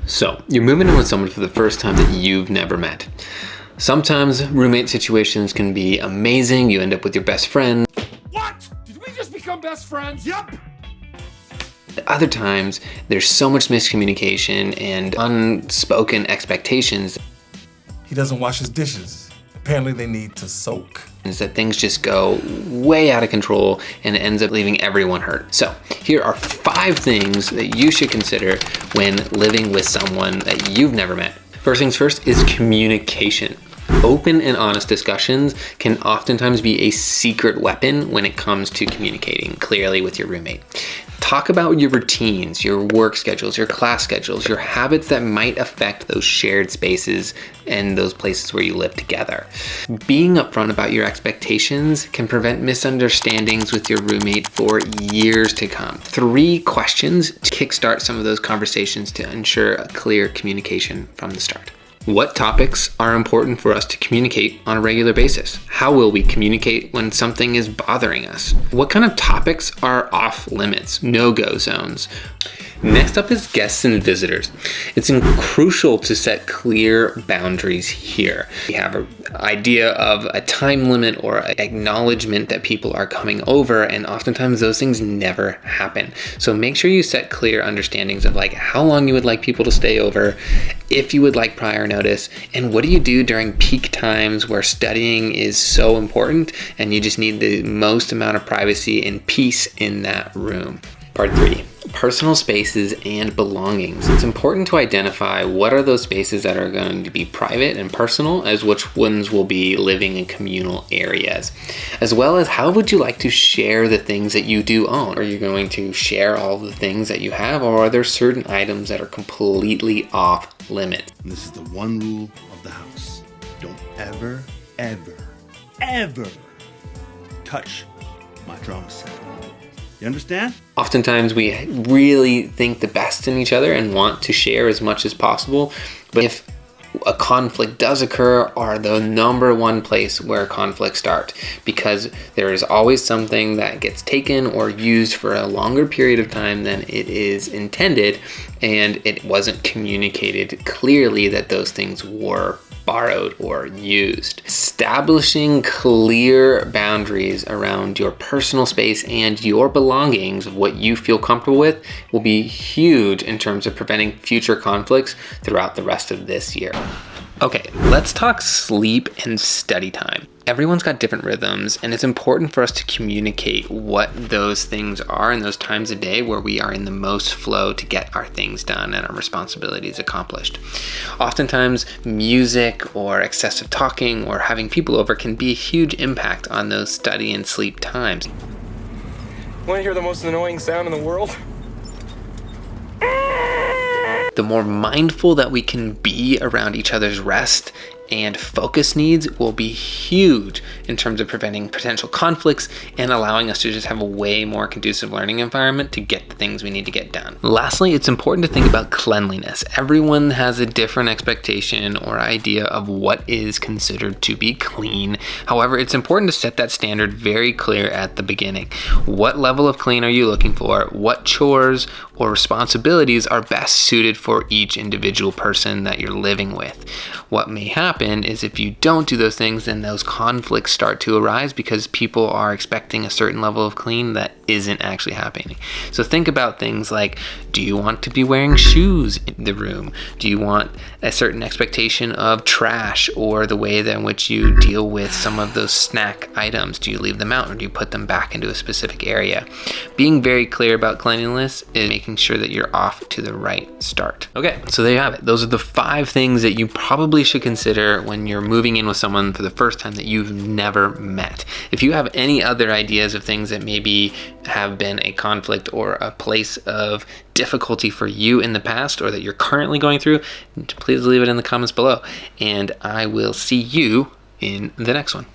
So, you're moving in with someone for the first time that you've never met. Sometimes roommate situations can be amazing. You end up with your best friend. What? Did we just become best friends? Yep. Other times, there's so much miscommunication and unspoken expectations. He doesn't wash his dishes. Apparently they need to soak. Is that things just go way out of control and it ends up leaving everyone hurt. So here are 5 things that you should consider when living with someone that you've never met. First things first is communication. Open and honest discussions can oftentimes be a secret weapon when it comes to communicating clearly with your roommate. Talk about your routines, your work schedules, your class schedules, your habits that might affect those shared spaces and those places where you live together. Being upfront about your expectations can prevent misunderstandings with your roommate for years to come. 3 questions to kickstart some of those conversations to ensure a clear communication from the start. What topics are important for us to communicate on a regular basis? How will we communicate when something is bothering us? What kind of topics are off limits, no-go zones? Next up is guests and visitors. It's crucial to set clear boundaries here. We have an idea of a time limit or acknowledgement that people are coming over, and oftentimes those things never happen. So make sure you set clear understandings of like how long you would like people to stay over, if you would like prior notice, and what do you do during peak times where studying is so important and you just need the most amount of privacy and peace in that room. Part 3. Personal spaces and belongings. It's important to identify what are those spaces that are going to be private and personal, as which ones will be living in communal areas, as well as how would you like to share the things that you do own? Are you going to share all the things that you have, or are there certain items that are completely off limit? And this is the one rule of the house. Don't ever, ever, ever touch my drum set. You understand? Oftentimes we really think the best in each other and want to share as much as possible, but if a conflict does occur, are the number one place where conflicts start, because there is always something that gets taken or used for a longer period of time than it is intended, and it wasn't communicated clearly that those things were borrowed or used. Establishing clear boundaries around your personal space and your belongings of what you feel comfortable with will be huge in terms of preventing future conflicts throughout the rest of this year. Okay, let's talk sleep and study time. Everyone's got different rhythms, and it's important for us to communicate what those things are in those times of day where we are in the most flow to get our things done and our responsibilities accomplished. Oftentimes, music or excessive talking or having people over can be a huge impact on those study and sleep times. Want to hear the most annoying sound in the world? The more mindful that we can be around each other's rest and focus needs will be huge in terms of preventing potential conflicts and allowing us to just have a way more conducive learning environment to get the things we need to get done. Lastly, it's important to think about cleanliness. Everyone has a different expectation or idea of what is considered to be clean. However, it's important to set that standard very clear at the beginning. What level of clean are you looking for? What chores or responsibilities are best suited for each individual person that you're living with? What may happen is if you don't do those things, then those conflicts start to arise because people are expecting a certain level of clean that isn't actually happening. So think about things like, do you want to be wearing shoes in the room? Do you want a certain expectation of trash or the way in which you deal with some of those snack items? Do you leave them out or do you put them back into a specific area? Being very clear about cleanliness is making sure that you're off to the right start. Okay, so there you have it. Those are the 5 things that you probably should consider when you're moving in with someone for the first time that you've never met. If you have any other ideas of things that maybe have been a conflict or a place of difficulty for you in the past or that you're currently going through, please leave it in the comments below, and I will see you in the next one.